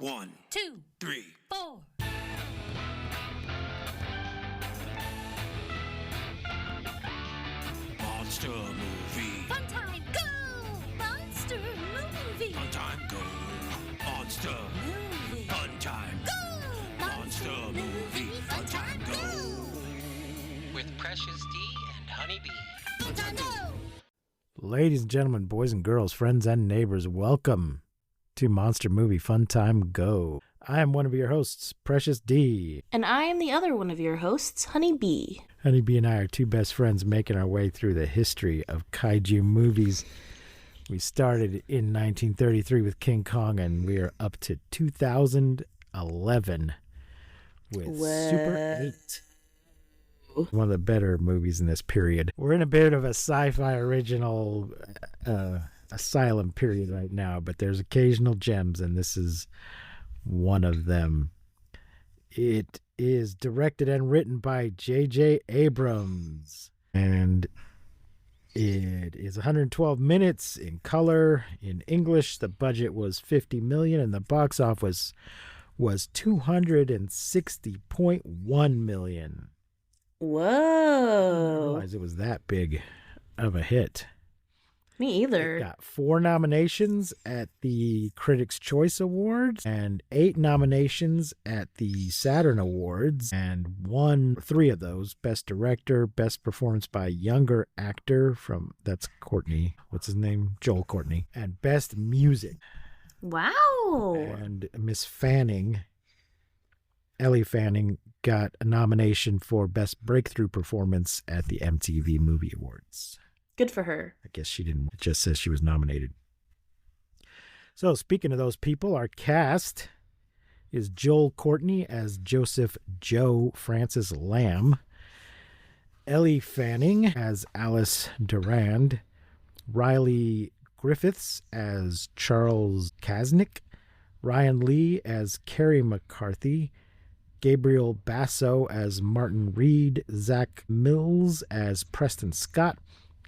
1, 2, 3, 4. Monster movie. Fun time, go! Monster movie. Fun time, go. Monster. Movie. Fun time. Go! Monster movie. Fun time, go. With Precious D and Honeybee. Fun time, go! Ladies and gentlemen, boys and girls, friends and neighbors, welcome to Monster Movie Fun Time Go. I am one of your hosts, Precious D. And I am the other one of your hosts, Honeybee. Honeybee and I are two best friends making our way through the history of kaiju movies. We started in 1933 with King Kong, and we are up to 2011 with Super 8. One of the better movies in this period. We're in a bit of a sci-fi original asylum period right now, but there's occasional gems, and this is one of them. It is directed and written by J.J. Abrams, and it is 112 minutes in color. In English, the budget was $50 million, and the box office was $260.1 million. I didn't Whoa. realize it was that big of a hit. Me either. It got 4 nominations at the Critics' Choice Awards and 8 nominations at the Saturn Awards, and won 3 of those: Best Director, Best Performance by Younger Actor that's Courtney, what's his name? Joel Courtney, and Best Music. Wow. And Miss Fanning, Ellie Fanning, got a nomination for Best Breakthrough Performance at the MTV Movie Awards. Good for her. I guess she didn't. It just says she was nominated. So speaking of those people, our cast is Joel Courtney as Joseph Joe Francis Lamb, Ellie Fanning as Alice Durand, Riley Griffiths as Charles Kaznick, Ryan Lee as Carrie McCarthy, Gabriel Basso as Martin Reed, Zach Mills as Preston Scott,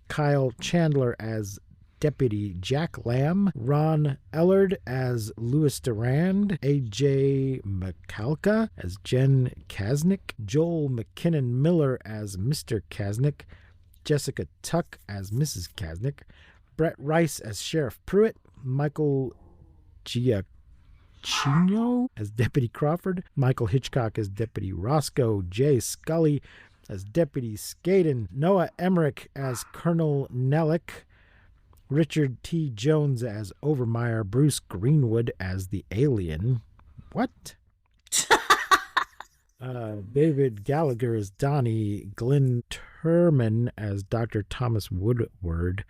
Kyle Chandler as Deputy Jack Lamb, Ron Ellard as Louis Durand, A.J. McCalca as Jen Kaznick, Joel McKinnon Miller as Mr. Kaznick, Jessica Tuck as Mrs. Kaznick, Brett Rice as Sheriff Pruitt, Michael Giacchino as Deputy Crawford, Michael Hitchcock as Deputy Roscoe, Jay Scully as Deputy Skaden, Noah Emmerich as Colonel Nellick, Richard T. Jones as Overmeyer, Bruce Greenwood as the alien. What? David Gallagher as Donnie, Glenn Turman as Dr. Thomas Woodward,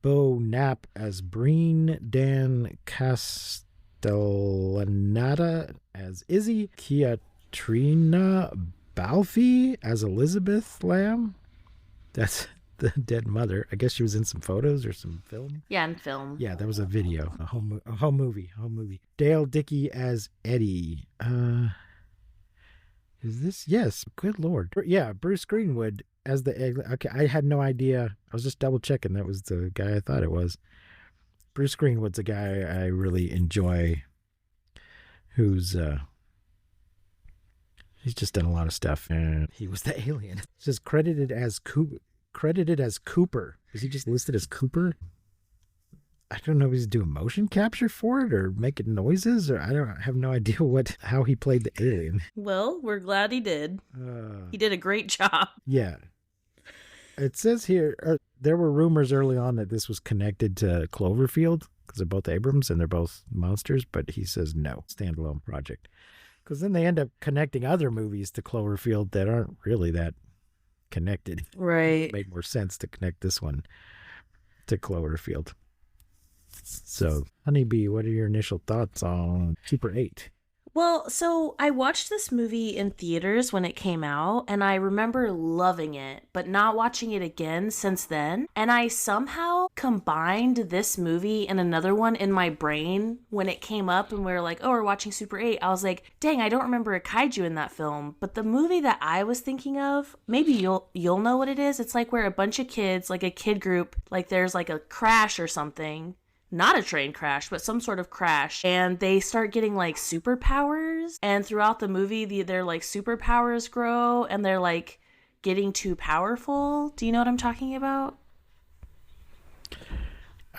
Bo Knapp as Breen, Dan Castellaneta as Izzy, Kiatrina Balfi as Elizabeth Lamb. That's the dead mother. I guess she was in some photos or some film. Yeah, in film. Yeah, that was a video, a home movie. Dale Dickey as Eddie. Is this? Yes. Good Lord. Yeah, Bruce Greenwood as the egg. Okay, I had no idea. I was just double checking. That was the guy I thought it was. Bruce Greenwood's a guy I really enjoy. Who's he's just done a lot of stuff, and he was the alien. It says credited as Cooper. Is he just listed as Cooper? I don't know if he's doing motion capture for it or making noises, or I have no idea how he played the alien. Well, we're glad he did. He did a great job. Yeah. It says here, there were rumors early on that this was connected to Cloverfield, because they're both Abrams and they're both monsters, but he says no, standalone project. Because then they end up connecting other movies to Cloverfield that aren't really that connected. Right. It made more sense to connect this one to Cloverfield. So, Honeybee, what are your initial thoughts on Super 8? Well, so I watched this movie in theaters when it came out, and I remember loving it, but not watching it again since then. And I somehow combined this movie and another one in my brain when it came up, and we were like, oh, we're watching Super 8. I was like, dang, I don't remember a kaiju in that film. But the movie that I was thinking of, maybe you'll know what it is. It's like where a bunch of kids, like a kid group, like there's like a crash or something. not a train crash, but some sort of crash, and they start getting like superpowers, and throughout the movie their like superpowers grow and they're like getting too powerful. Do you know what I'm talking about?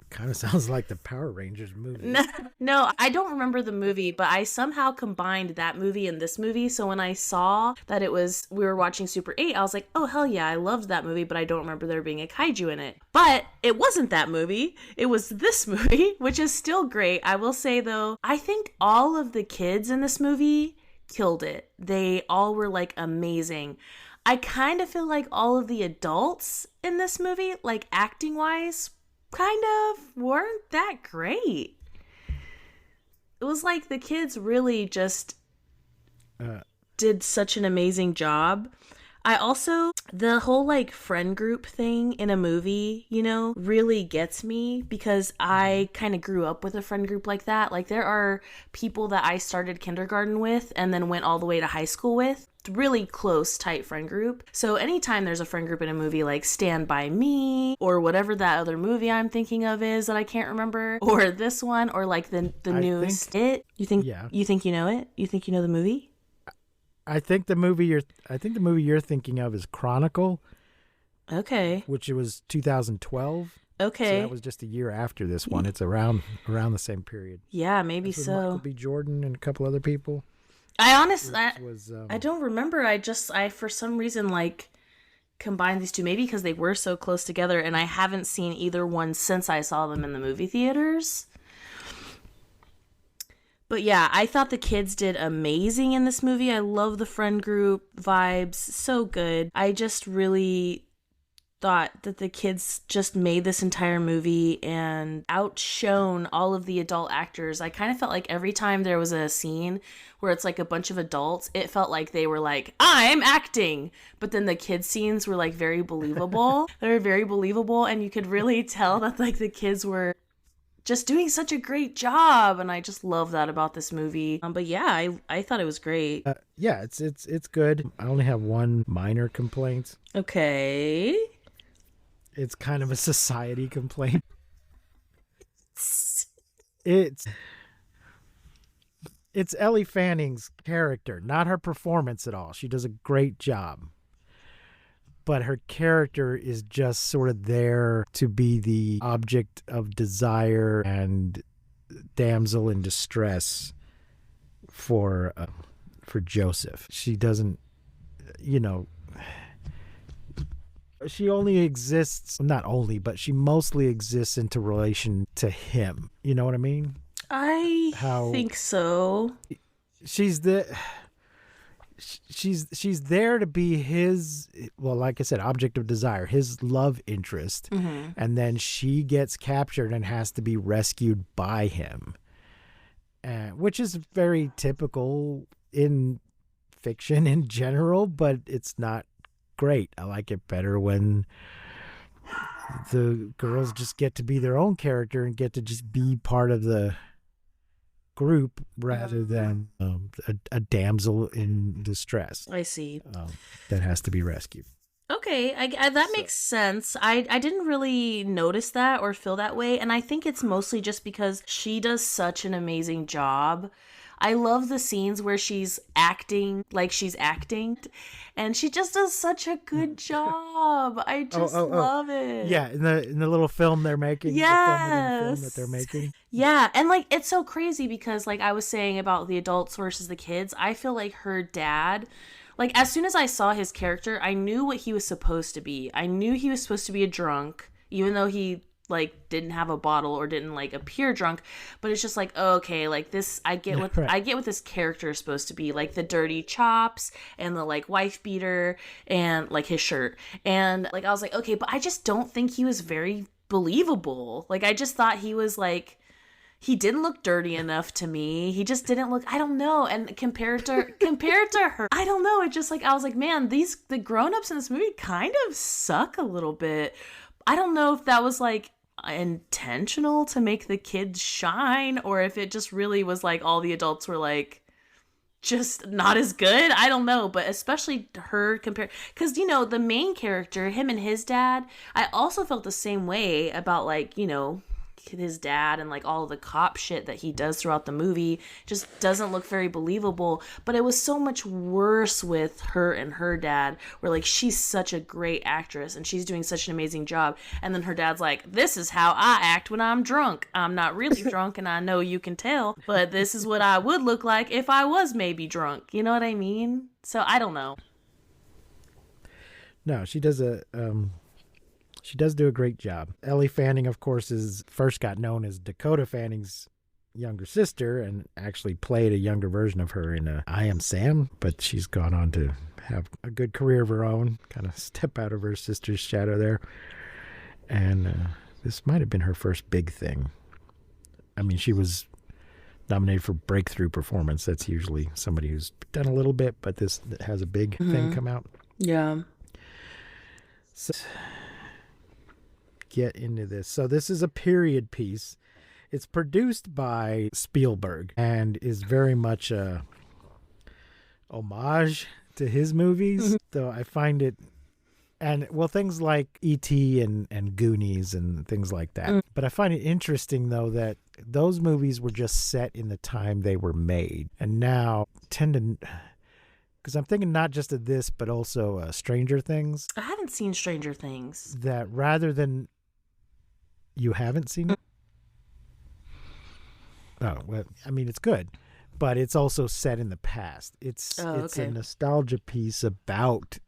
Kind of sounds like the Power Rangers movie. No, I don't remember the movie, but I somehow combined that movie and this movie. So when I saw that we were watching Super 8, I was like, oh, hell yeah, I loved that movie, but I don't remember there being a kaiju in it. But it wasn't that movie. It was this movie, which is still great. I will say, though, I think all of the kids in this movie killed it. They all were, like, amazing. I kind of feel like all of the adults in this movie, like, acting-wise, kind of weren't that great. It was like the kids really just did such an amazing job. I also, the whole like friend group thing in a movie, you know, really gets me because I kind of grew up with a friend group like that. Like there are people that I started kindergarten with and then went all the way to high school with. Really close, tight friend group. So anytime there's a friend group in a movie like Stand By Me or whatever that other movie I'm thinking of is that I can't remember, or this one, or like the newest It. You think you know it? You think you know the movie? I think the movie you're thinking of is Chronicle. Okay. Which it was 2012. Okay. So that was just a year after this one. It's around the same period. Yeah, maybe That's with so. Michael B. Jordan and a couple other people. I honestly, I don't remember. I for some reason like combined these two, maybe because they were so close together, and I haven't seen either one since I saw them in the movie theaters. But yeah, I thought the kids did amazing in this movie. I love the friend group vibes, so good. I just really thought that the kids just made this entire movie and outshone all of the adult actors. I kind of felt like every time there was a scene where it's like a bunch of adults, it felt like they were like, I'm acting. But then the kids scenes were like very believable. They were very believable, and you could really tell that like the kids were just doing such a great job, and I just love that about this movie. But yeah, I thought it was great. Yeah, it's good. I only have one minor complaint. Okay. It's kind of a society complaint. It's Ellie Fanning's character, not her performance at all. She does a great job. But her character is just sort of there to be the object of desire and damsel in distress for Joseph. She doesn't, she only exists, not only, but she mostly exists into relation to him. You know what I mean? I think so. She's there to be his, well, like I said, object of desire, his love interest. Mm-hmm. And then she gets captured and has to be rescued by him, which is very typical in fiction in general, but it's not great. I like it better when the girls just get to be their own character and get to just be part of the group rather than a damsel in distress. I see. That has to be rescued. Okay, that makes sense. I didn't really notice that or feel that way, and I think it's mostly just because she does such an amazing job. I love the scenes where she's acting like she's acting, and she just does such a good job. I just love it. Yeah, in the little film they're making. Yes. The film that they're making. Yeah, and like it's so crazy because like I was saying about the adults versus the kids, I feel like her dad, like as soon as I saw his character, I knew what he was supposed to be. I knew he was supposed to be a drunk, even though he like didn't have a bottle or didn't like appear drunk, but it's just like, oh, okay, like this, I get what I get what this character is supposed to be, like the dirty chops and the like wife beater and like his shirt, and like I was like, okay, but I just don't think he was very believable. Like I just thought he was like, he didn't look dirty enough to me. He just didn't look, I don't know. And compared to her, I don't know. It just like, I was like, man, the grown-ups in this movie kind of suck a little bit. I don't know if that was like intentional to make the kids shine, or if it just really was like all the adults were like just not as good. I don't know, but especially her compared, because the main character, him and his dad, I also felt the same way about, like, his dad and like all of the cop shit that he does throughout the movie just doesn't look very believable. But it was so much worse with her and her dad, where like she's such a great actress and she's doing such an amazing job, and then her dad's like, this is how I act when I'm drunk. I'm not really drunk, and I know you can tell, but this is what I would look like if I was maybe drunk. You know what I mean? So I don't know. No, she does she does do a great job. Ellie Fanning, of course, first got known as Dakota Fanning's younger sister and actually played a younger version of her in I Am Sam, but she's gone on to have a good career of her own, kind of step out of her sister's shadow there. And this might have been her first big thing. I mean, she was nominated for Breakthrough Performance. That's usually somebody who's done a little bit, but this has a big thing come out. Yeah. So, get into this. So this is a period piece. It's produced by Spielberg and is very much a homage to his movies. Though I find it, and well, things like E.T. and Goonies and things like that. But I find it interesting though that those movies were just set in the time they were made, and now tend to. Because I'm thinking not just of this, but also Stranger Things. I haven't seen Stranger Things. That rather than... You haven't seen it? Oh, well, I mean, it's good. But it's also set in the past. It's a nostalgia piece about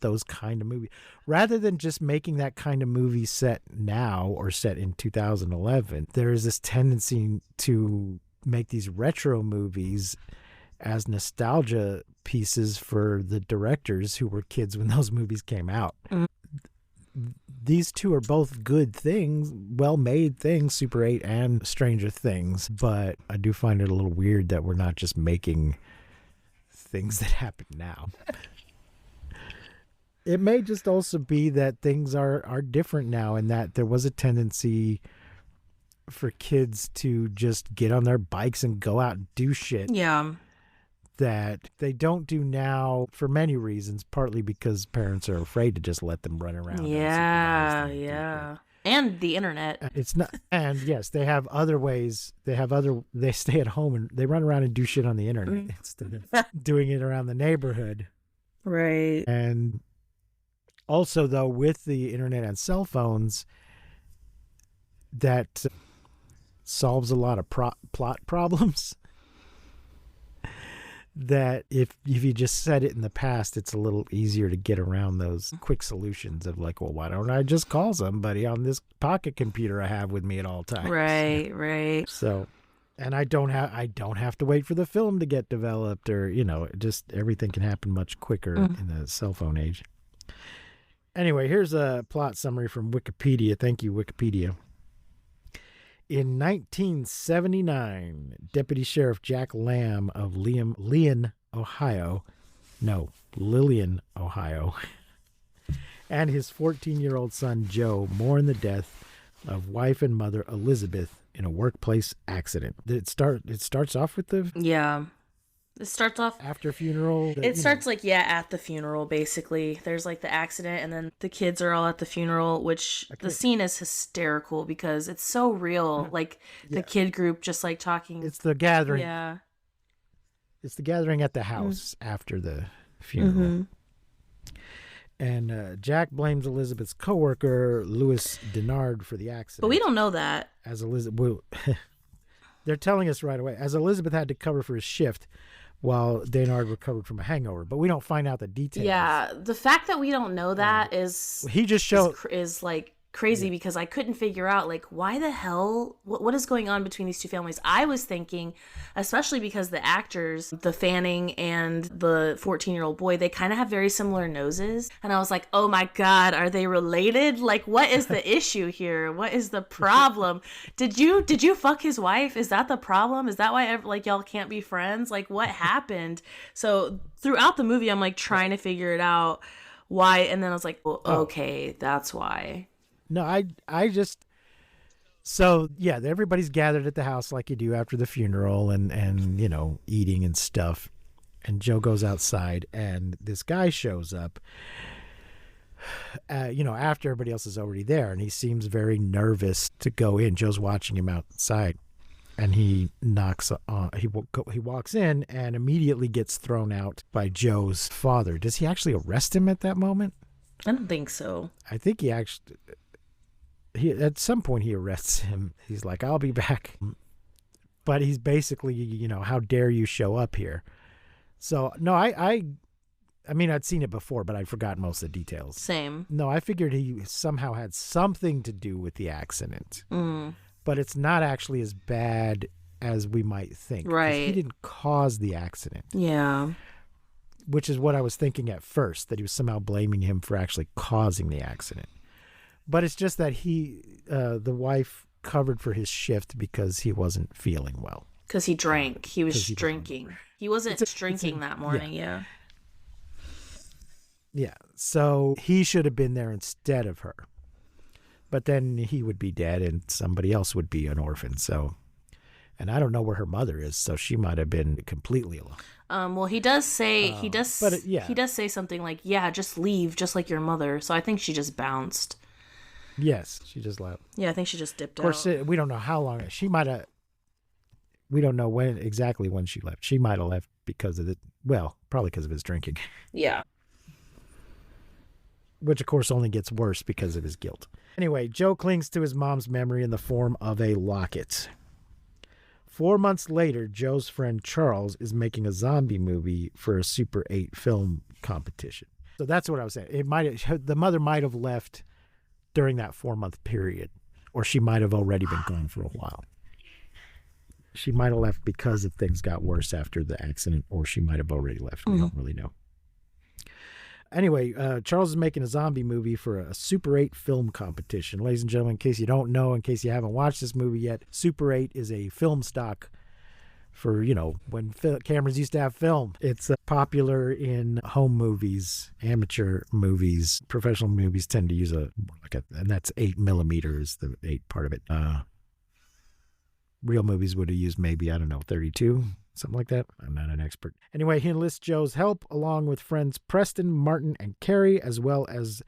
those kind of movies. Rather than just making that kind of movie set now or set in 2011, there is this tendency to make these retro movies as nostalgia pieces for the directors who were kids when those movies came out. These two are both good things, well-made things, Super 8 and Stranger Things, but I do find it a little weird that we're not just making things that happen now. It may just also be that things are different now, and that there was a tendency for kids to just get on their bikes and go out and do shit. Yeah. That they don't do now for many reasons, partly because parents are afraid to just let them run around. Yeah. And the internet. It's not, and yes, they have other ways. They stay at home and they run around and do shit on the internet instead of doing it around the neighborhood. Right. And also, though, with the internet and cell phones, that solves a lot of plot problems. That if you just said it in the past, it's a little easier to get around those quick solutions of like, well, why don't I just call somebody on this pocket computer I have with me at all times? Right. So, and I don't have to wait for the film to get developed, or just everything can happen much quicker in the cell phone age. Anyway, here's a plot summary from Wikipedia. Thank you, Wikipedia. In 1979, Deputy Sheriff Jack Lamb of Lillian, Ohio, and his 14-year-old son Joe mourn the death of wife and mother Elizabeth in a workplace accident. It starts off with the It starts off after funeral. It starts at the funeral, basically. There's like the accident, and then the kids are all at the funeral, which the scene is hysterical because it's so real. Like the kid group just like talking. It's the gathering. Yeah. It's the gathering at the house after the funeral. And Jack blames Elizabeth's coworker, Louis Denard, for the accident. But we don't know that. As Elizabeth, they're telling us right away, as Elizabeth had to cover for his shift while Denard recovered from a hangover. But we don't find out the details. Yeah, the fact that we don't know that is like crazy because I couldn't figure out like why the hell what is going on between these two families. I was thinking, especially because the actors, the Fanning and the 14-year-old boy, they kind of have very similar noses, and I was like, oh my god, are they related? Like, what is the issue here? What is the problem? Did you fuck his wife? Is that the problem? Is that why y'all can't be friends? Like, what happened? So throughout the movie I'm like trying to figure it out why, and then I was like, well, okay, that's why. No, I just, so yeah, everybody's gathered at the house like you do after the funeral and eating and stuff. And Joe goes outside and this guy shows up after everybody else is already there, and he seems very nervous to go in. Joe's watching him outside, and he knocks on. He walks in and immediately gets thrown out by Joe's father. Does he actually arrest him at that moment? I don't think so. I think he at some point he arrests him. He's like, "I'll be back," but he's basically, "How dare you show up here?" So no, I mean, I'd seen it before, but I'd forgotten most of the details. Same. No, I figured he somehow had something to do with the accident. But it's not actually as bad as we might think. 'Cause Right. he didn't cause the accident, Yeah. which is what I was thinking at first, that he was somehow blaming him for actually causing the accident. But it's just that the wife covered for his shift because he wasn't feeling well. Because he drank. He was 'Cause he drinking. He wasn't drinking that morning, yeah. Yeah, so he should have been there instead of her. But then he would be dead and somebody else would be an orphan. So, and I don't know where her mother is, so she might have been completely alone. Well, he does say he does say something like, "Yeah, just leave, just like your mother." So I think she just bounced. Yes, she just left. Yeah, I think she just dipped Of course, out. we don't know how long. She might have. We don't know exactly when she left. She might have left because of probably because of his drinking, Yeah. which of course only gets worse because of his guilt. Anyway, Joe clings to his mom's memory in the form of a locket. 4 months later, Joe's friend Charles is making a zombie movie for a Super 8 film competition. So that's what I was saying. The mother might have left during that 4-month period, or she might have already been gone for a while. She might have left because of things got worse after the accident, or she might have already left. We don't really know. Anyway, Charles is making a zombie movie for a Super 8 film competition. Ladies and gentlemen, in case you don't know, in case you haven't watched this movie yet, Super 8 is a film stock for, when cameras used to have film. It's popular in home movies, amateur movies. Professional movies tend to use and that's 8 millimeters, the 8 part of it. Real movies would have used maybe, 32, something like that. I'm not an expert. Anyway, he enlists Joe's help along with friends Preston, Martin, and Carrie, as well as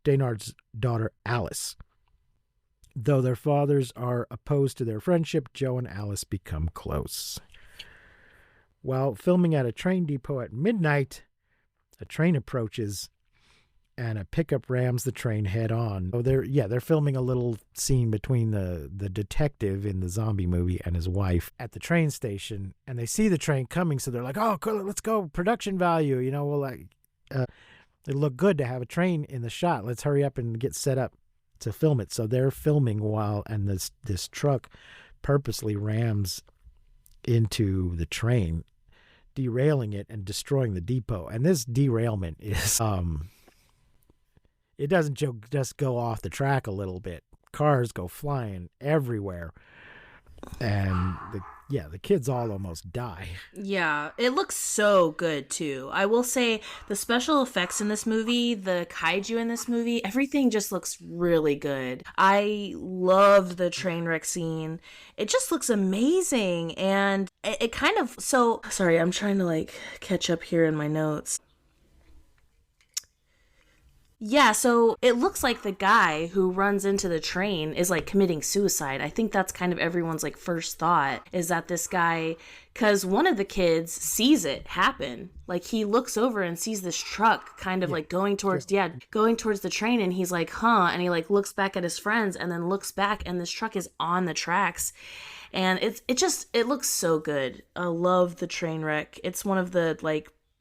Daynard's daughter, Alice. Though their fathers are opposed to their friendship, Joe and Alice become close. While filming at a train depot at midnight, a train approaches and a pickup rams the train head on. Oh, they're filming a little scene between the detective in the zombie movie and his wife at the train station, and they see the train coming, so they're like, "Oh, cool, let's go, production value, it looked good to have a train in the shot. Let's hurry up and get set up to film it." So they're filming and this truck purposely rams into the train, derailing it and destroying the depot. And this derailment is it doesn't just go off the track a little bit. Cars go flying everywhere. And the kids all almost die. Yeah, it looks so good too. I will say the special effects in this movie, the kaiju in this movie, everything just looks really good. I love the train wreck scene. It just looks amazing. And it kind of, sorry, I'm trying to catch up here in my notes. Yeah, so it looks like the guy who runs into the train is committing suicide. I think that's kind of everyone's first thought, is that this guy, because one of the kids sees it happen. He looks over and sees this truck kind of going towards the train, and he's like, huh, and he looks back at his friends and then looks back and this truck is on the tracks. And it looks so good. I love the train wreck. It's one of the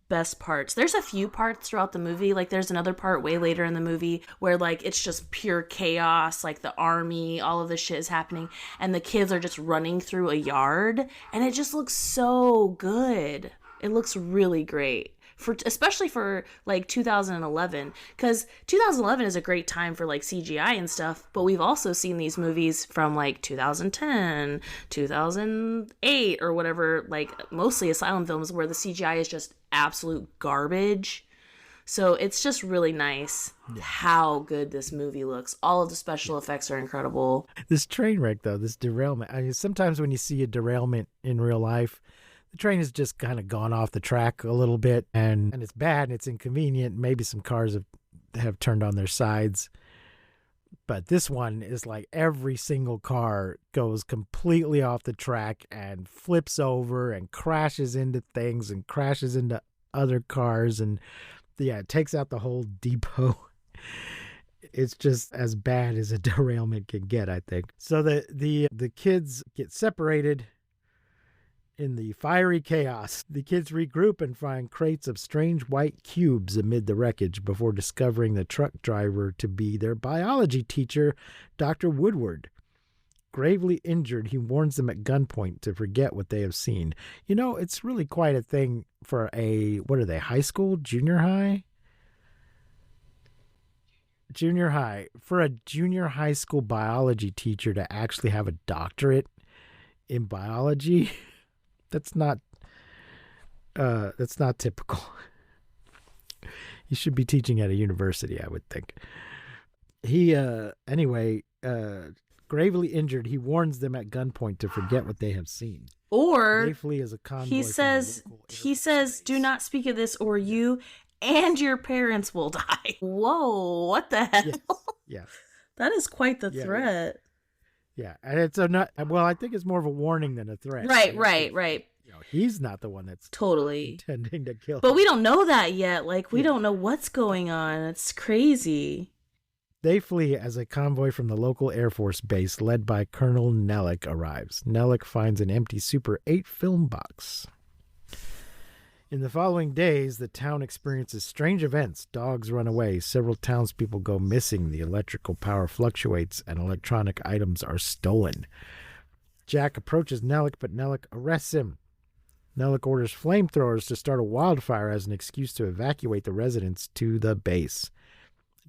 best parts. There's a few parts throughout the movie. There's another part way later in the movie where it's just pure chaos. The army, all of this shit is happening, and the kids are just running through a yard, and it just looks so good. It looks really great. Especially for 2011, because 2011 is a great time for CGI and stuff, but we've also seen these movies from 2010, 2008 or whatever, mostly asylum films where the CGI is just absolute garbage. So it's just really nice how good this movie looks. All of the special effects are incredible. This train wreck, though, this derailment, sometimes when you see a derailment in real life, the train has just kind of gone off the track a little bit, and it's bad and it's inconvenient. Maybe some cars have have turned on their sides. But this one is like every single car goes completely off the track and flips over and crashes into things and crashes into other cars. And yeah, it takes out the whole depot. It's just as bad as a derailment can get, I think. So the kids get separated in the fiery chaos. The kids regroup and find crates of strange white cubes amid the wreckage before discovering the truck driver to be their biology teacher, Dr. Woodward. Gravely injured, he warns them at gunpoint to forget what they have seen. You know, it's really quite a thing for what are they, high school, junior high? Junior high. For a junior high school biology teacher to actually have a doctorate in biology, that's not typical. You should be teaching at a university, I would think. He, gravely injured, he warns them at gunpoint to forget what they have seen. Or They flee as a convoy he from the says, local he air says, base. do not speak of this or you and your parents will die. Whoa, what the hell? Yes. Yes. That is quite the Yeah, threat. Yeah, and it's I think it's more of a warning than a threat. Right, You know, right. You know, he's not the one that's Totally. intending to kill. But him. we don't know that yet. Like, we Yeah. don't know what's going on. It's crazy. They flee as a convoy from the local Air Force base led by Colonel Nellick arrives. Nellick finds an empty Super 8 film box. In the following days, the town experiences strange events. Dogs run away, several townspeople go missing, the electrical power fluctuates, and electronic items are stolen. Jack approaches Nellick, but Nellick arrests him. Nellick orders flamethrowers to start a wildfire as an excuse to evacuate the residents to the base.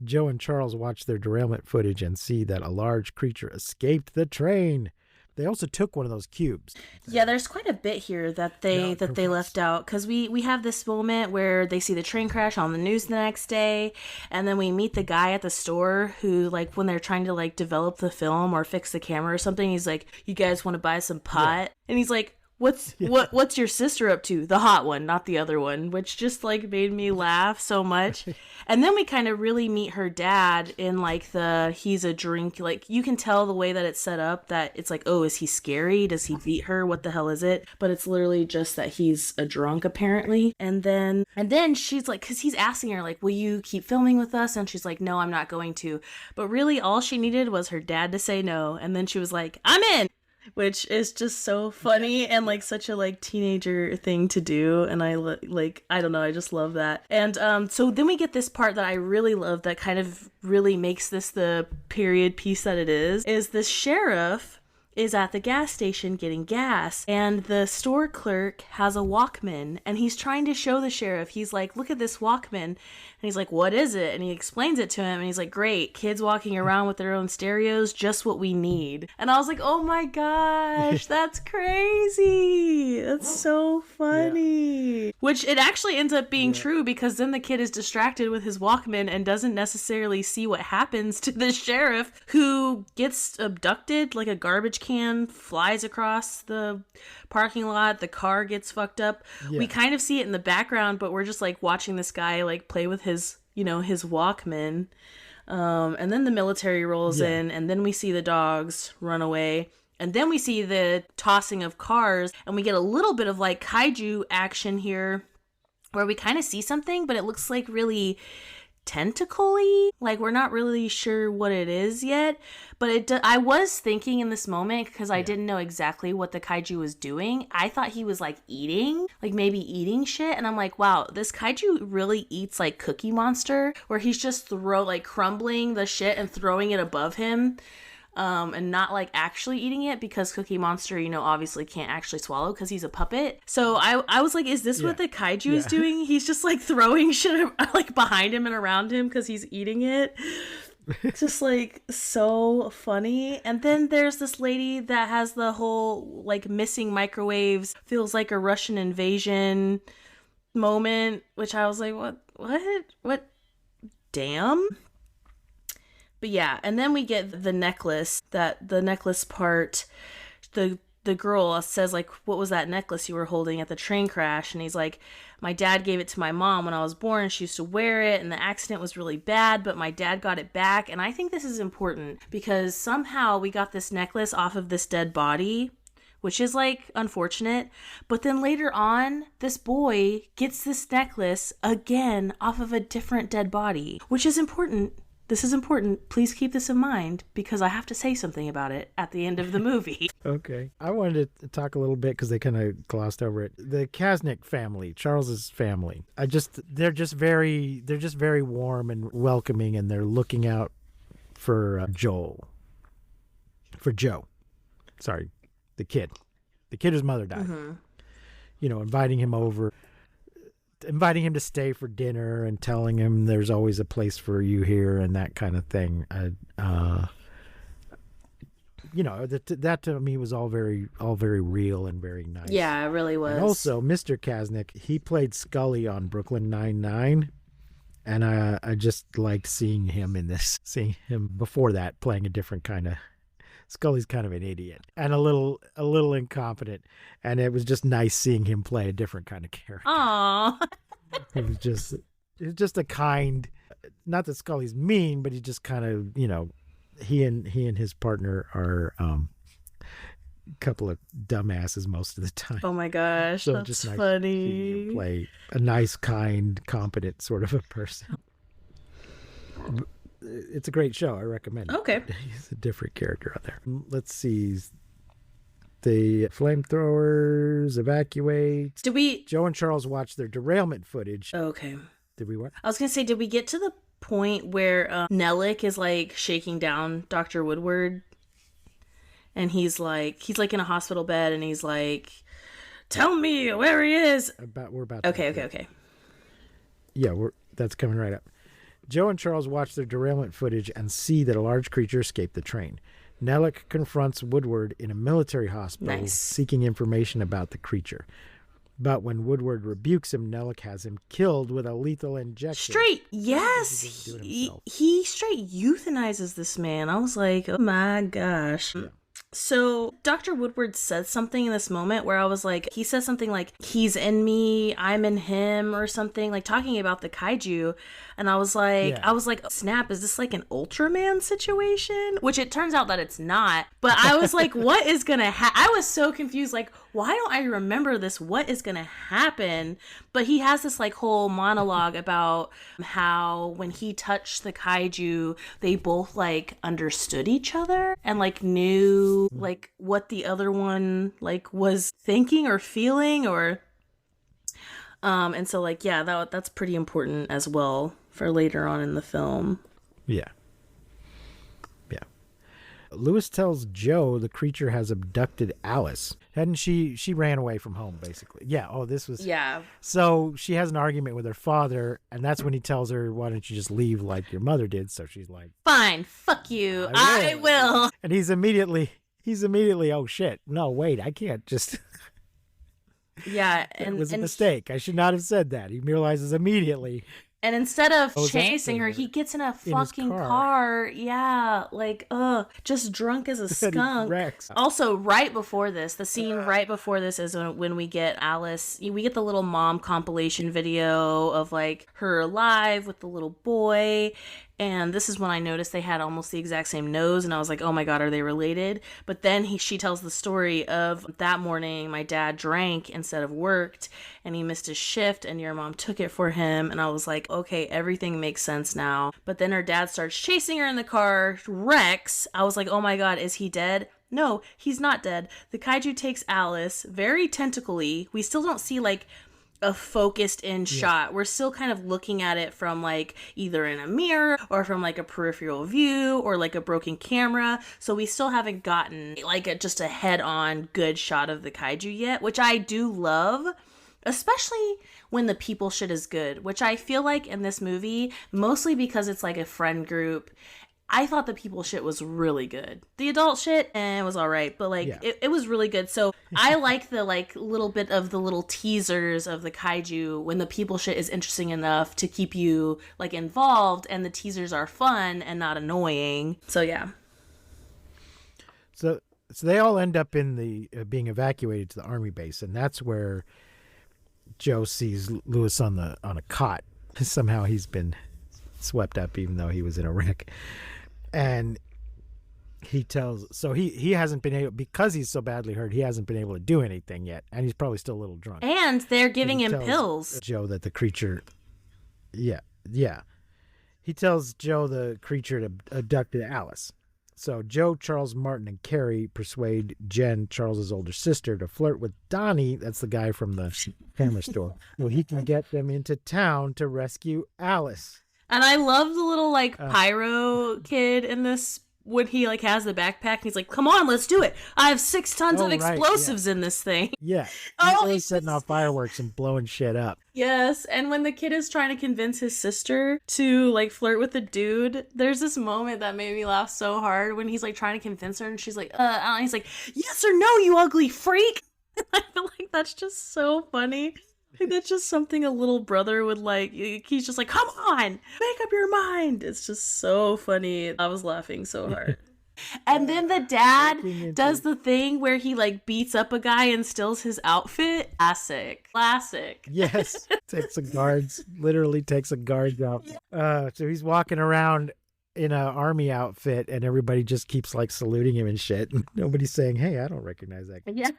Joe and Charles watch their derailment footage and see that a large creature escaped the train. They also took one of those cubes. Yeah, there's quite a bit here that they left out, because we have this moment where they see the train crash on the news the next day, and then we meet the guy at the store who, like, when they're trying to like develop the film or fix the camera or something, he's like, "You guys want to buy some pot?" And he's like, What's your sister up to? The hot one, not the other one," which just like made me laugh so much. And then we kind of really meet her dad in like he's a drink, like you can tell the way that it's set up that it's like, oh, is he scary? Does he beat her? What the hell is it? But it's literally just that he's a drunk apparently. And then she's like, cause he's asking her like, "Will you keep filming with us?" And she's like, "No, I'm not going to." But really all she needed was her dad to say no. And then she was like, "I'm in." Which is just so funny and like such a like teenager thing to do, and I don't know, I just love that. And so then we get this part that I really love that kind of really makes this the period piece that it is the sheriff is at the gas station getting gas, and the store clerk has a Walkman, and he's trying to show the sheriff, he's like, "Look at this Walkman," and he's like, "What is it?" And he explains it to him, and he's like, "Great, kids walking around with their own stereos, just what we need." And I was like, oh my gosh, that's crazy, that's so funny. Yeah. Which it actually ends up being true, because then the kid is distracted with his Walkman and doesn't necessarily see what happens to the sheriff, who gets abducted, like a garbage can flies across the parking lot, the car gets fucked up. We kind of see it in the background, but we're just like watching this guy like play with his Walkman, and then the military rolls in, and then we see the dogs run away, and then we see the tossing of cars, and we get a little bit of like kaiju action here where we kind of see something, but it looks like really tentacle-y, like we're not really sure what it is yet, but I was thinking in this moment, because I didn't know exactly what the kaiju was doing, I thought he was like maybe eating shit, and I'm like, wow, this kaiju really eats like Cookie Monster, where he's just crumbling the shit and throwing it above him, and not like actually eating it, because Cookie Monster, obviously can't actually swallow because he's a puppet. So I was like, is this what the kaiju is doing? He's just like throwing shit like behind him and around him because he's eating it. It's just like so funny. And then there's this lady that has the whole like missing microwaves, feels like a Russian invasion moment, which I was like, what? Damn. But yeah, and then we get the necklace part. The the girl says, like, what was that necklace you were holding at the train crash? And he's like, my dad gave it to my mom when I was born. She used to wear it, and the accident was really bad, but my dad got it back. And I think this is important because somehow we got this necklace off of this dead body, which is, like, unfortunate. But then later on, this boy gets this necklace again off of a different dead body, which is important. This is important. Please keep this in mind because I have to say something about it at the end of the movie. Okay. I wanted to talk a little bit because they kind of glossed over it. The Kasnick family, Charles's family. They're just very warm and welcoming, and they're looking out for Joe. Sorry, the kid whose mother died. Mm-hmm. You know, inviting him to stay for dinner and telling him there's always a place for you here and that kind of thing. You know, that to me was all very real and very nice. Yeah, it really was. And also, Mr. Kasnick, he played Scully on Brooklyn Nine-Nine, and I just liked seeing him in this. Seeing him before that playing a different kind of. Scully's kind of an idiot and a little incompetent, and it was just nice seeing him play a different kind of character. Aww. It was just a kind, not that Scully's mean, but he just kind of, you know, he and his partner are a couple of dumbasses most of the time. Oh my gosh, So that's just nice funny. seeing him play a nice, kind, competent sort of a person. It's a great show. I recommend it. Okay. He's a different character out there. Let's see. The flamethrowers evacuate. Did we? Joe and Charles watch their derailment footage. Okay. Did we what? I was gonna say, did we get to the point where Nellick is like shaking down Dr. Woodward, and he's like in a hospital bed, and he's like, "Tell me where he is." We're about. Okay. Yeah, that's coming right up. Joe and Charles watch their derailment footage and see that a large creature escaped the train. Nellick confronts Woodward in a military hospital, Nice. seeking information about the creature. But when Woodward rebukes him, Nellick has him killed with a lethal injection. Straight, yes. He doesn't do it He, himself. he straight euthanizes this man. I was like, oh my gosh. Yeah. So Dr. Woodward said something in this moment where I was like, he says something like, he's in me, I'm in him, or something, like talking about the kaiju. And I was like, snap, is this like an Ultraman situation? Which it turns out that it's not. But I was like, what is gonna I was so confused, like, why don't I remember this? What is gonna happen? But he has this like whole monologue about how when he touched the kaiju, they both like understood each other and like knew like what the other one like was thinking or feeling, or and so like, yeah, that's pretty important as well for later on in the film. Yeah. Lewis tells Joe the creature has abducted Alice. Hadn't she ran away from home, basically. Yeah. Oh, this was. Yeah. So she has an argument with her father, and that's when he tells her, why don't you just leave like your mother did? So she's like, Fine, fuck you. I I will. and he's immediately, oh shit, no, wait, I can't just. Yeah, It was a mistake. I should not have said that. He realizes immediately. And instead of Oh, is that chasing her, the- he gets in a his fucking car. car. Yeah, like, just drunk as a That he skunk. wrecks. Also, right before this, the scene right before this is when we get Alice. We get the little mom compilation video of like her alive with the little boy. And this is when I noticed they had almost the exact same nose, and I was like, "Oh my god, are they related?" But then she tells the story of that morning my dad drank instead of worked, and he missed his shift, and your mom took it for him. And I was like, "Okay, everything makes sense now." But then her dad starts chasing her in the car, wrecks. I was like, "Oh my god, is he dead?" No, he's not dead. The kaiju takes Alice, very tentacly. We still don't see like a focused in shot. We're still kind of looking at it from like either in a mirror or from like a peripheral view or like a broken camera. So we still haven't gotten like just a head on good shot of the kaiju yet, which I do love, especially when the people shit is good, which I feel like in this movie, mostly because it's like a friend group, I thought the people shit was really good. The adult shit, it was all right, but like it was really good. So I like the like little bit of the little teasers of the kaiju when the people shit is interesting enough to keep you like involved, and the teasers are fun and not annoying. So yeah. So So they all end up in the being evacuated to the army base, and that's where Joe sees Lewis on a cot. Somehow he's been swept up, even though he was in a wreck. And he hasn't been able, because he's so badly hurt, he hasn't been able to do anything yet, and he's probably still a little drunk. And they're giving He him tells pills. Joe that the creature, yeah. He tells Joe the creature abducted Alice. So Joe, Charles, Martin, and Carrie persuade Jen, Charles's older sister, to flirt with Donnie, that's the guy from the camera store, so he can get them into town to rescue Alice. And I love the little like pyro kid in this when he like has the backpack. He's like, "Come on, let's do it! I have 6 tons of right, explosives in this thing." Yeah, he's Oh, always setting off fireworks and blowing shit up. Yes, and when the kid is trying to convince his sister to like flirt with the dude, there's this moment that made me laugh so hard when he's like trying to convince her, and she's like, and he's like, "Yes or no, you ugly freak." I feel like that's just so funny. Like, that's just something a little brother would like. He's just like, "Come on, make up your mind." It's just so funny. I was laughing so hard. And then the dad does the thing where he like beats up a guy and steals his outfit. Classic. Yes, literally takes a guard's out. So he's walking around in an army outfit, and everybody just keeps like saluting him and shit. Nobody's saying, "Hey, I don't recognize that guy." Yeah.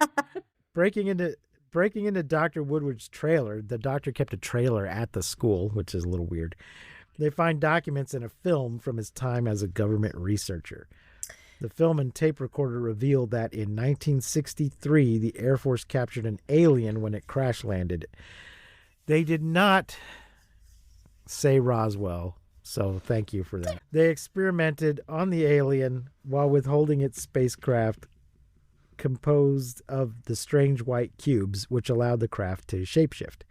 Breaking into Dr. Woodward's trailer. The doctor kept a trailer at the school, which is a little weird. They find documents in a film from his time as a government researcher. The film and tape recorder revealed that in 1963, the Air Force captured an alien when it crash landed. They did not say Roswell, so thank you for that. They experimented on the alien while withholding its spacecraft composed of the strange white cubes, which allowed the craft to shapeshift.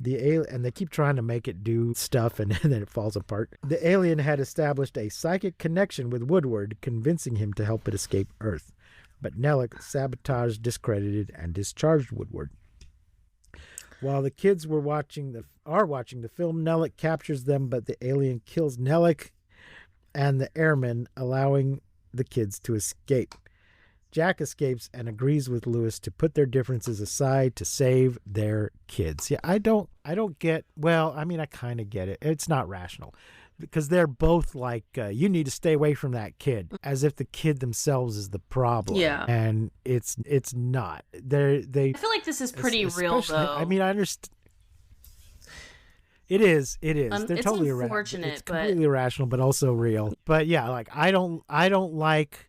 And they keep trying to make it do stuff, and then it falls apart. The alien had established a psychic connection with Woodward, convincing him to help it escape Earth. But Nellick sabotaged, discredited, and discharged Woodward. While the kids are watching the film, Nellick captures them, but the alien kills Nellick and the airman, allowing the kids to escape. Jack escapes and agrees with Lewis to put their differences aside to save their kids. Yeah, I don't get, well, I mean, I kind of get it. It's not rational because they're both like, you need to stay away from that kid, as if the kid themselves is the problem. Yeah. And it's not. I feel like this is pretty real, though. I mean, I understand. It is. They're it's totally unfortunate, it's completely irrational, but also real. But yeah, like I don't like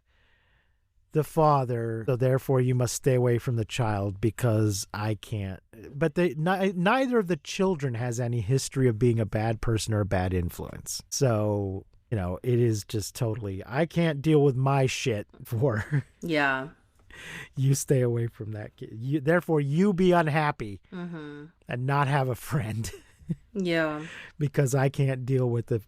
the father, so therefore you must stay away from the child because I can't. But neither of the children has any history of being a bad person or a bad influence. So, it is just totally, I can't deal with my shit for Yeah. you stay away from that kid. Therefore, you be unhappy and not have a friend. Yeah. Because I can't deal with the...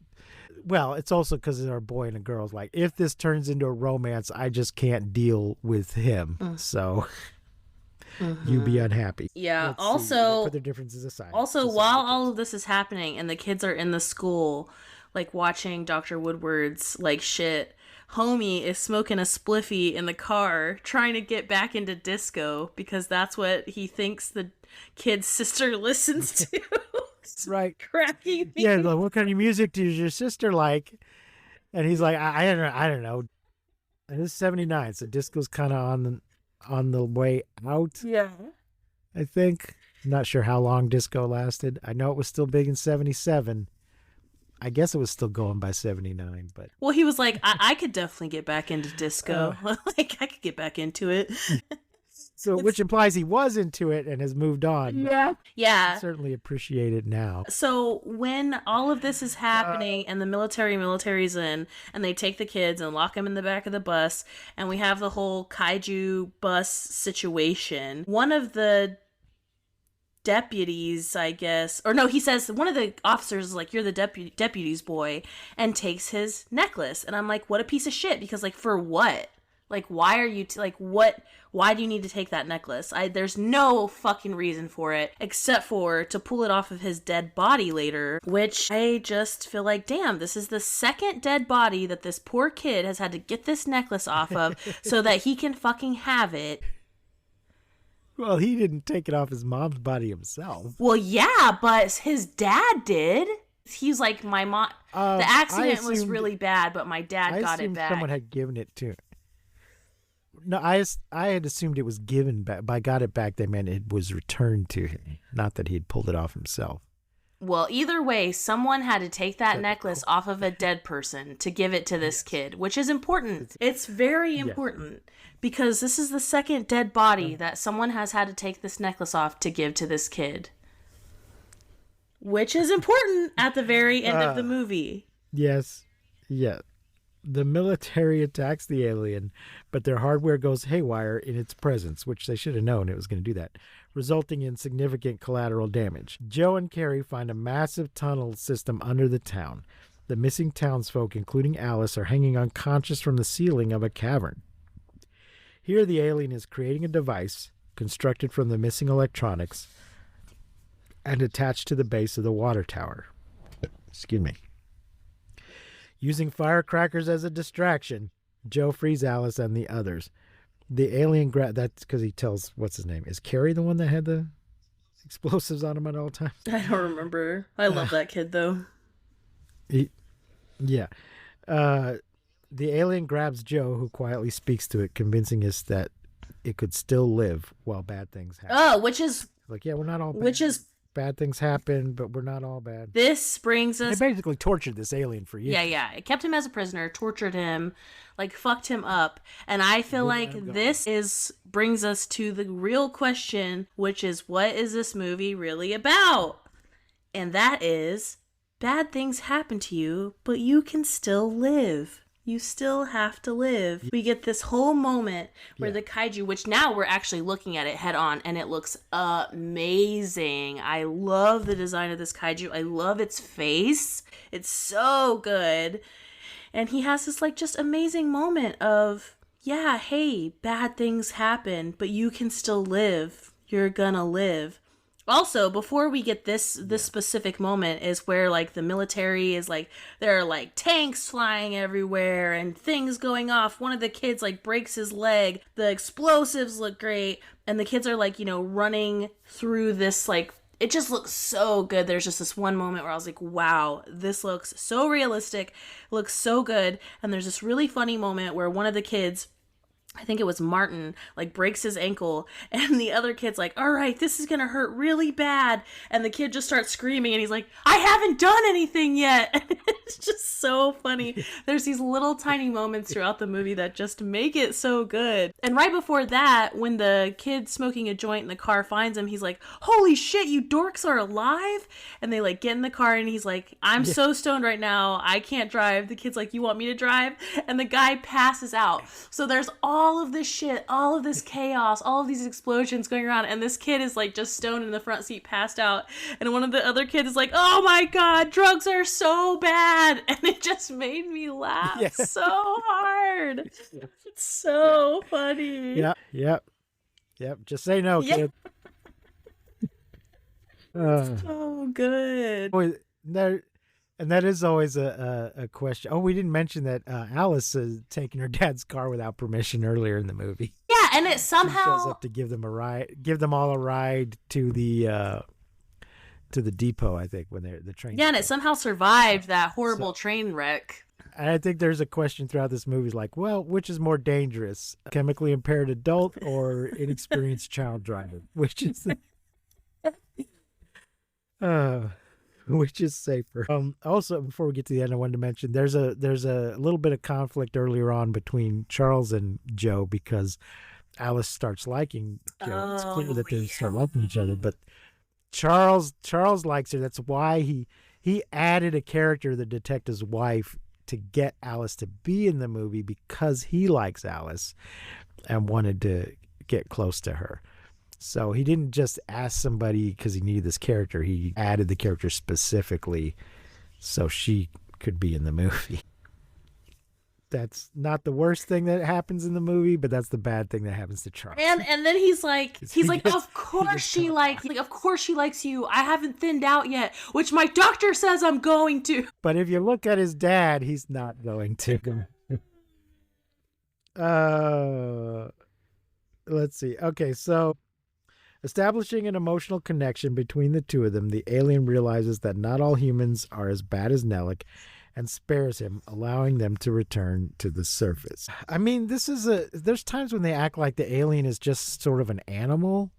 Well, it's also because they're a boy and a girl. Like, if this turns into a romance, I just can't deal with him. So you be unhappy. Yeah. Let's see. Put their differences aside. Also, while all of this is happening and the kids are in the school, like watching Dr. Woodward's like shit, homie is smoking a spliffy in the car, trying to get back into disco because that's what he thinks the kid's sister listens to. Right. Cracking me. Yeah, like, what kind of music does your sister like? And he's like, I don't know. And it's 79, so disco's kind of on the way out. Yeah. I think. I'm not sure how long disco lasted. I know it was still big in 77. I guess it was still going by 79, but... Well, he was like, I could definitely get back into disco. Like, I could get back into it. So, which implies he was into it and has moved on. Yeah. Yeah. I certainly appreciate it now. So when all of this is happening and the military's in and they take the kids and lock them in the back of the bus and we have the whole kaiju bus situation, one of the deputies, I guess, or no, he says one of the officers is like, "You're the deputy's boy," and takes his necklace. And I'm like, what a piece of shit, because like, for what? Like, why are you, why do you need to take that necklace? There's no fucking reason for it, except for to pull it off of his dead body later, which I just feel like, damn, this is the second dead body that this poor kid has had to get this necklace off of so that he can fucking have it. Well, he didn't take it off his mom's body himself. Well, yeah, but his dad did. He's like, my mom, the accident was really bad, but my dad got it back. Someone had given it to him. No, I had assumed it was given back. By got it back, they meant it was returned to him, not that he had pulled it off himself. Well, either way, someone had to take that necklace off of a dead person to give it to this kid, which is important. It's very important because this is the second dead body that someone has had to take this necklace off to give to this kid, which is important at the very end of the movie. Yes. Yeah. The military attacks the alien, but their hardware goes haywire in its presence, which they should have known it was going to do that, resulting in significant collateral damage. Joe and Carrie find a massive tunnel system under the town. The missing townsfolk, including Alice, are hanging unconscious from the ceiling of a cavern. Here, the alien is creating a device constructed from the missing electronics and attached to the base of the water tower. Excuse me. Using firecrackers as a distraction, Joe frees Alice and the others. The alien that's because he tells, what's his name? Is Carrie the one that had the explosives on him at all times? I don't remember. I love that kid, though. Yeah. The alien grabs Joe, who quietly speaks to it, convincing us that it could still live while bad things happen. Oh, which is... Like, yeah, we're not all bad. Which is... Bad things happen, but we're not all bad. This brings us... They basically tortured this alien for years. Yeah. It kept him as a prisoner, tortured him, like, fucked him up. And I feel like this brings us to the real question, which is, what is this movie really about? And that is, bad things happen to you, but you can still live. You still have to live. We get this whole moment where the kaiju, which now we're actually looking at it head on, and it looks amazing. I love the design of this kaiju. I love its face. It's so good. And he has this, like, just amazing moment of, yeah, hey, bad things happen, but you can still live. You're gonna live. Also, before we get this specific moment is where, like, the military is, like, there are, like, tanks flying everywhere and things going off. One of the kids, like, breaks his leg. The explosives look great. And the kids are, like, you know, running through this, like, it just looks so good. There's just this one moment where I was like, wow, this looks so realistic, looks so good. And there's this really funny moment where one of the kids, I think it was Martin, like, breaks his ankle, and the other kid's like, all right, this is gonna hurt really bad, and the kid just starts screaming, and he's like, I haven't done anything yet. And it's just so funny. There's these little tiny moments throughout the movie that just make it so good. And right before that, when the kid smoking a joint in the car finds him, he's like, holy shit, you dorks are alive? And they, like, get in the car, and he's like, I'm so stoned right now, I can't drive. The kid's like, you want me to drive? And the guy passes out. So there's all of this shit, all of this chaos, all of these explosions going around, and this kid is, like, just stoned in the front seat, passed out, and one of the other kids is like, oh my god, drugs are so bad, and it just made me laugh so hard. It's so funny. Yep. Just say no, kid. So good. Boy, and that is always a question. Oh, we didn't mention that Alice is taking her dad's car without permission earlier in the movie. Yeah, and it somehow she shows up to give them all a ride to the depot. I think when the train. Yeah, and it somehow survived that horrible train wreck. And I think there's a question throughout this movie, like, well, which is more dangerous, a chemically impaired adult or inexperienced child driver? Which is which is safer? Also, before we get to the end, I wanted to mention there's a little bit of conflict earlier on between Charles and Joe because Alice starts liking Joe. It's clear that they start liking each other, but Charles likes her. That's why he added a character, the detective's wife, to get Alice to be in the movie because he likes Alice and wanted to get close to her. So he didn't just ask somebody because he needed this character. He added the character specifically so she could be in the movie. That's not the worst thing that happens in the movie, but that's the bad thing that happens to Charles. And then he's like, He gets- of course she likes, of course she likes you. I haven't thinned out yet, which my doctor says I'm going to. But if you look at his dad, he's not going to. Let's see. Okay, so establishing an emotional connection between the two of them, the alien realizes that not all humans are as bad as Nellick and spares him, allowing them to return to the surface. I mean, there's times when they act like the alien is just sort of an animal,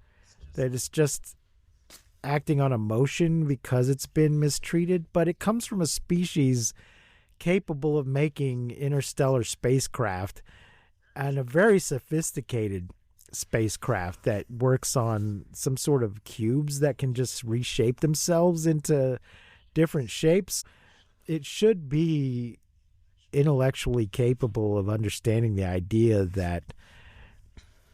that it's just acting on emotion because it's been mistreated, but it comes from a species capable of making interstellar spacecraft and a very sophisticated spacecraft that works on some sort of cubes that can just reshape themselves into different shapes. It should be intellectually capable of understanding the idea that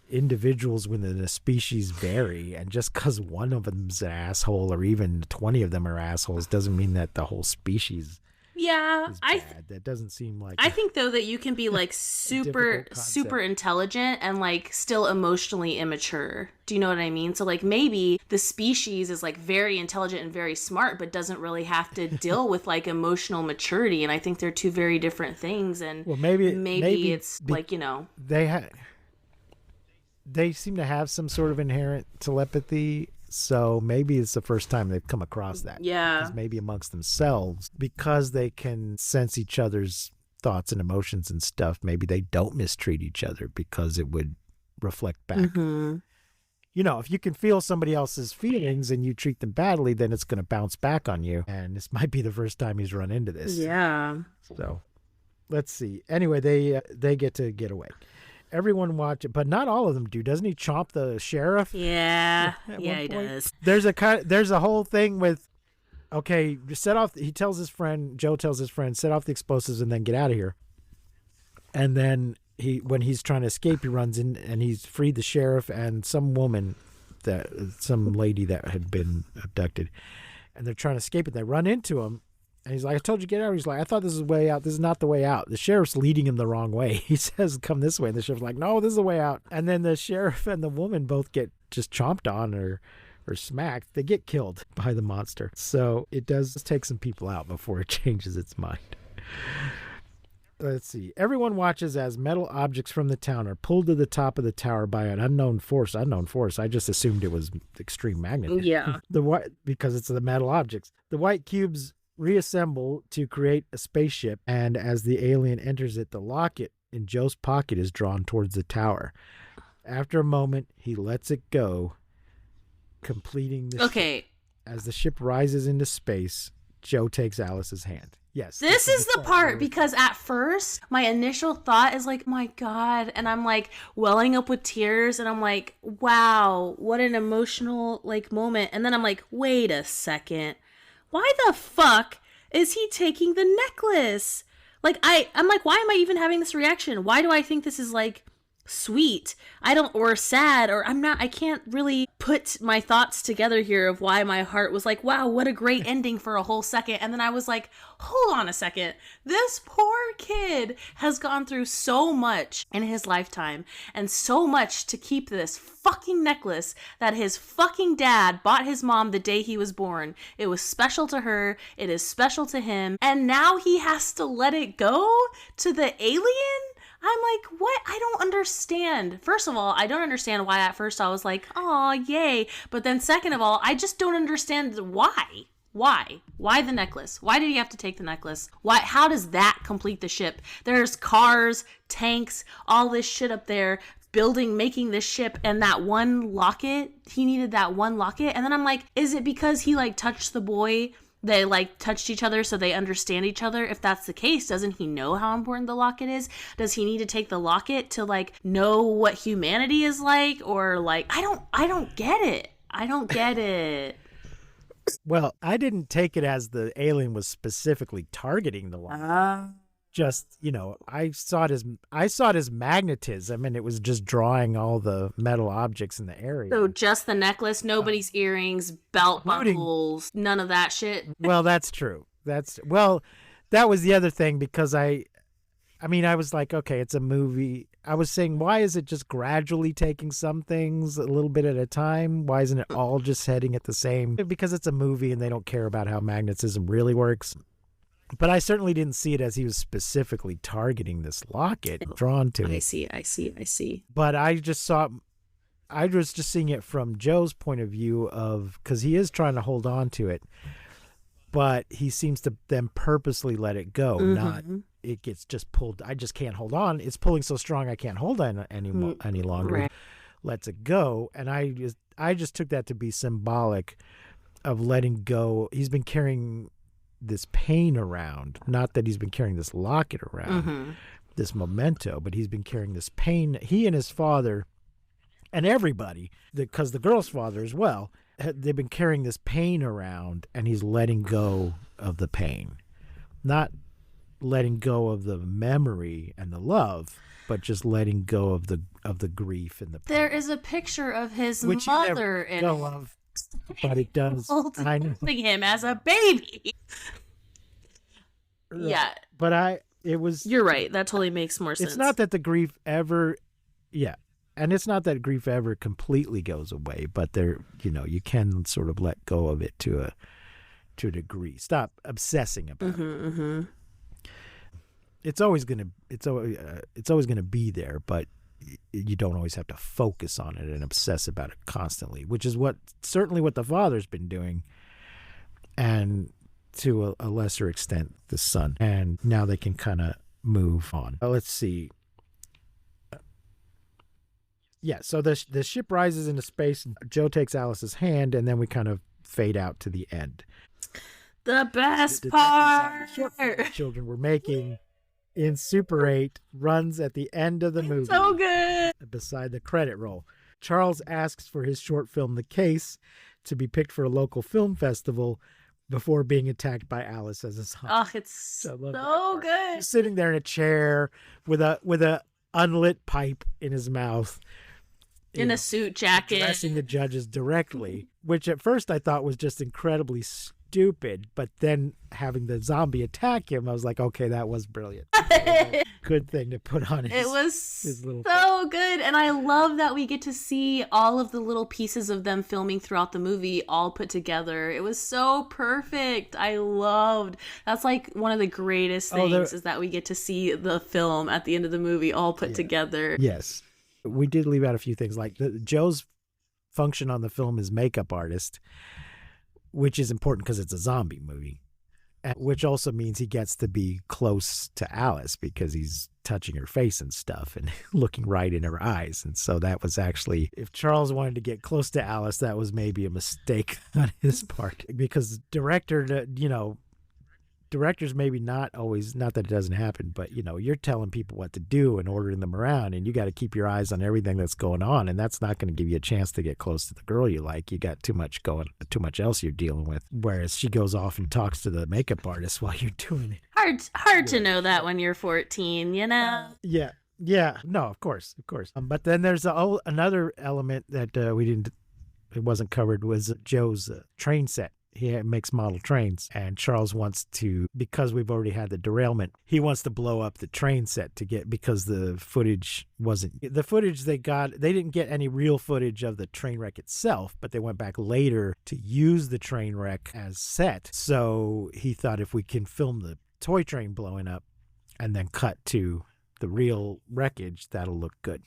individuals within a species vary, and just because one of them's an asshole or even 20 of them are assholes doesn't mean that the whole species Yeah, is bad. That doesn't seem like I think though that you can be like super difficult concept. super intelligent and like still emotionally immature. Do you know what I mean? So like maybe the species is like very intelligent and very smart but doesn't really have to deal with like emotional maturity, and I think they're two very different things. And Well, maybe it's like, you know, they seem to have some sort of inherent telepathy, so maybe it's the first time they've come across that. Yeah. Because maybe amongst themselves, because they can sense each other's thoughts and emotions and stuff, maybe they don't mistreat each other because it would reflect back. Mm-hmm. You know, if you can feel somebody else's feelings and you treat them badly, then it's going to bounce back on you. And this might be the first time he's run into this. Yeah. So let's see. Anyway, they get away. Everyone watch it, but not all of them do. Doesn't he chomp the sheriff? Yeah. At Yeah, one he point? does. There's a whole thing with, okay, set off. He tells his friend, Joe tells his friend, set off the explosives and then get out of here. And then when he's trying to escape, he runs in and he's freed the sheriff and some lady that had been abducted, and they're trying to escape it. They run into him. And he's like, I told you to get out. He's like, I thought this was the way out. This is not the way out. The sheriff's leading him the wrong way. He says, come this way. And the sheriff's like, no, this is the way out. And then the sheriff and the woman both get just chomped on or smacked. They get killed by the monster. So it does take some people out before it changes its mind. Let's see. Everyone watches as metal objects from the town are pulled to the top of the tower by an unknown force. I just assumed it was extreme magnetism. Yeah. Because it's the metal objects. The white cubes reassemble to create a spaceship, and as the alien enters it, the locket in Joe's pocket is drawn towards the tower. After a moment, he lets it go, completing the ship. As the ship rises into space, Joe takes Alice's hand. Yes. This is the part because at first my initial thought is like, my God, and I'm like welling up with tears and I'm like, wow, what an emotional like moment. And then I'm like, wait a second. Why the fuck is he taking the necklace? Like, I'm like, why am I even having this reaction? Why do I think this is like sweet? or sad, or I can't really put my thoughts together here of why my heart was like, wow, what a great ending for a whole second. And then I was like, hold on a second. This poor kid has gone through so much in his lifetime and so much to keep this fucking necklace that his fucking dad bought his mom the day he was born. It was special to her. It is special to him. And now he has to let it go to the alien? I'm like, what? I don't understand. First of all, I don't understand why at first I was like, oh, yay. But then second of all, I just don't understand why. Why? Why the necklace? Why did he have to take the necklace? Why? How does that complete the ship? There's cars, tanks, all this shit up there, making this ship, and that one locket, he needed that one locket. And then I'm like, is it because he like touched the boy? They like touched each other so they understand each other. If that's the case, doesn't he know how important the locket is? Does he need to take the locket to like know what humanity is like? Or like, I don't get it. I don't get it. Well, I didn't take it as the alien was specifically targeting the locket. Just, I saw it as magnetism, and it was just drawing all the metal objects in the area. So just the necklace, nobody's earrings, belt buckles, none of that shit. Well, that's true. That was the other thing, because I mean, I was like, okay, it's a movie. I was saying, why is it just gradually taking some things a little bit at a time? Why isn't it all just heading at the same? Because it's a movie and they don't care about how magnetism really works. But I certainly didn't see it as he was specifically targeting this locket, drawn to it. I see. But I was just seeing it from Joe's point of view of, because he is trying to hold on to it, but he seems to then purposely let it go, not it gets just pulled. I just can't hold on. It's pulling so strong I can't hold on any longer. Right. Lets it go, and I just took that to be symbolic of letting go. He's been carrying this pain around, not that he's been carrying this locket around, this memento, but he's been carrying this pain. He and his father and everybody, because the girl's father as well, they've been carrying this pain around, and he's letting go of the pain, not letting go of the memory and the love, but just letting go of the grief and the pain. There is a picture of his Which you mother never in go of, but it does. I know. holding him as a baby. Yeah, But it was. you're right. That totally makes more sense. It's not that the grief ever, and it's not that grief ever completely goes away, but you can sort of let go of it to a degree. Stop obsessing about it. It's always gonna be there, but you don't always have to focus on it and obsess about it constantly, which is certainly what the father's been doing, and to a lesser extent the son. And now they can kind of move on. Let's see. Yeah, so the ship rises into space, and Joe takes Alice's hand, and then we kind of fade out to the end. The best The part. children were making in Super 8 runs at the end of the movie. So good. Beside the credit roll. Charles asks for his short film, The Case, to be picked for a local film festival before being attacked by Alice as a zombie. Oh, it's I love that so part. good. He's sitting there in a chair with a unlit pipe in his mouth. In a suit jacket. Addressing the judges directly, which at first I thought was just incredibly stupid, but then having the zombie attack him, I was like, okay, that was brilliant. Good thing to put on his It was his little so good. And I love that we get to see all of the little pieces of them filming throughout the movie all put together. It was so perfect. That's like one of the greatest things is that we get to see the film at the end of the movie all put together. Yes. We did leave out a few things, like Joe's function on the film is makeup artist, which is important because it's a zombie movie, which also means he gets to be close to Alice because he's touching her face and stuff and looking right in her eyes. And so that was actually, if Charles wanted to get close to Alice, that was maybe a mistake on his part, because directors maybe not always, not that it doesn't happen, but you're telling people what to do and ordering them around, and you got to keep your eyes on everything that's going on, and that's not going to give you a chance to get close to the girl you like. You got too much else you're dealing with, whereas she goes off and talks to the makeup artist while you're doing it. Hard to know that when you're 14, Yeah, no, of course. But then there's another element that it wasn't covered, was Joe's train set. He makes model trains, and Charles wants to, because we've already had the derailment, he wants to blow up the train set because the footage they got, they didn't get any real footage of the train wreck itself, but they went back later to use the train wreck as set. So he thought, if we can film the toy train blowing up and then cut to the real wreckage, that'll look good.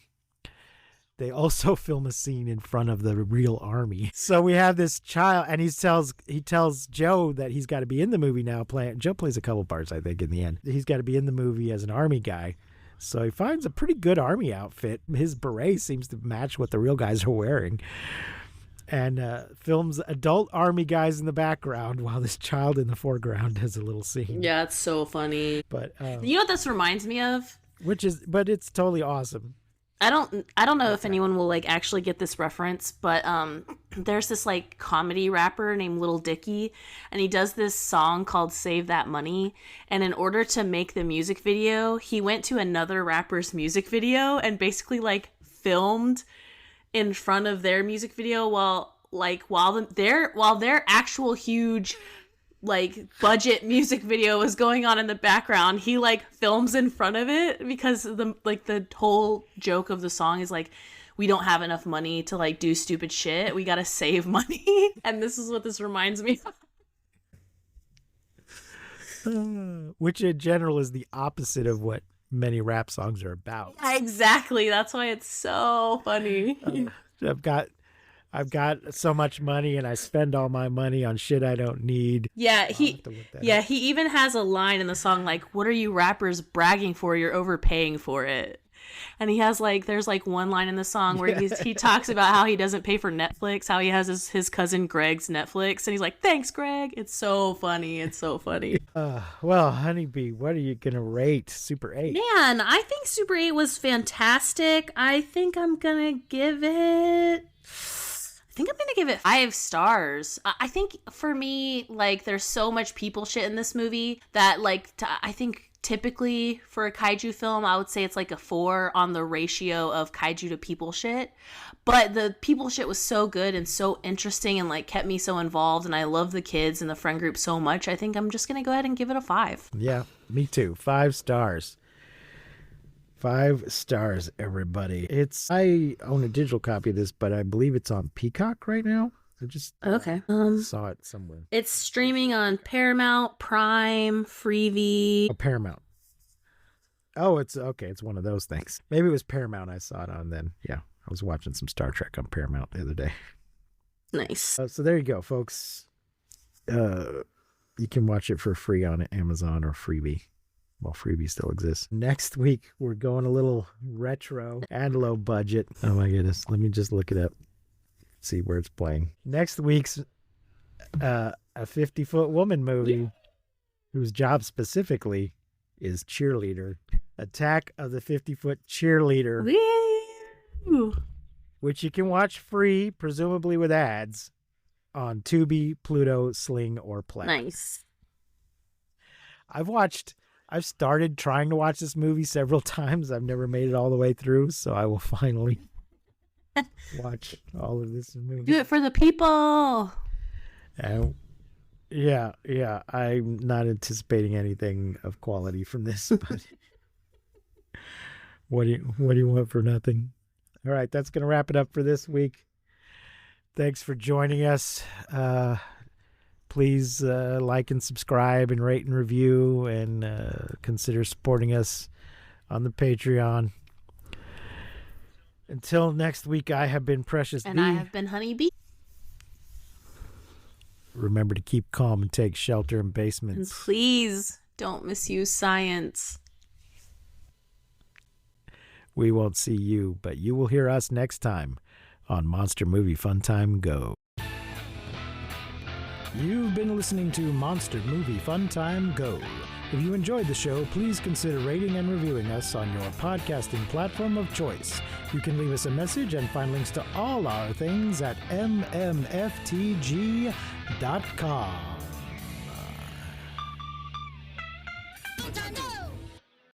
They also film a scene in front of the real army. So we have this child, and he tells Joe that he's got to be in the movie now. Joe plays a couple parts, I think, in the end. He's got to be in the movie as an army guy. So he finds a pretty good army outfit. His beret seems to match what the real guys are wearing. And films adult army guys in the background while this child in the foreground has a little scene. Yeah, it's so funny. But you know what this reminds me of? But it's totally awesome. I don't know if anyone will actually get this reference, but there's this comedy rapper named Lil Dicky, and he does this song called Save That Money, and in order to make the music video, he went to another rapper's music video and basically filmed in front of their music video while their actual huge like budget music video was going on in the background, he like films in front of it because the whole joke of the song is like, we don't have enough money to like do stupid shit. We gotta save money. And this is what this reminds me of. Which in general is the opposite of what many rap songs are about. Exactly. That's why it's so funny. I've got so much money and I spend all my money on shit I don't need. Yeah, he up. he even has a line in the song like, what are you rappers bragging for? You're overpaying for it. And he has like, there's like one line in the song where he talks about how he doesn't pay for Netflix, how he has his cousin Greg's Netflix, and he's like, thanks, Greg. It's so funny. It's so funny. Well, Honeybee, what are you going to rate Super 8? Man, I think Super 8 was fantastic. I think I'm going to give it 5 stars. I think for me, like, there's so much people shit in this movie that, like, I think typically for a kaiju film, I would say it's like a 4 on the ratio of kaiju to people shit. But the people shit was so good and so interesting and, like, kept me so involved. And I love the kids and the friend group so much. I think I'm just going to go ahead and give it a 5. Yeah, me too. 5 stars. 5 stars, everybody. I own a digital copy of this, but I believe it's on Peacock right now. I just saw it somewhere. It's streaming on Paramount, Prime, Freevee. Oh, Paramount. Oh, it's okay. It's one of those things. Maybe it was Paramount I saw it on then. Yeah, I was watching some Star Trek on Paramount the other day. Nice. So there you go, folks. You can watch it for free on Amazon or Freevee. Well, Freebie still exists. Next week, we're going a little retro and low budget. Oh my goodness. Let me just look it up. See where it's playing. Next week's a 50-foot woman movie whose job specifically is cheerleader. Attack of the 50-foot cheerleader. Woo! Which you can watch free, presumably with ads, on Tubi, Pluto, Sling, or Play. Nice. I've started trying to watch this movie several times. I've never made it all the way through, so I will finally watch all of this movie. Do it for the people. Yeah. I'm not anticipating anything of quality from this, but what do you want for nothing? All right, that's going to wrap it up for this week. Thanks for joining us. Please like and subscribe and rate and review and consider supporting us on the Patreon. Until next week, I have been Precious And Bee. I have been Honeybee. Remember to keep calm and take shelter in And basements. please don't misuse science. We won't see you, but you will hear us next time on Monster Movie Fun Time Go. You've been listening to Monster Movie Fun Time Go. If you enjoyed the show, please consider rating and reviewing us on your podcasting platform of choice. You can leave us a message and find links to all our things at mmftg.com.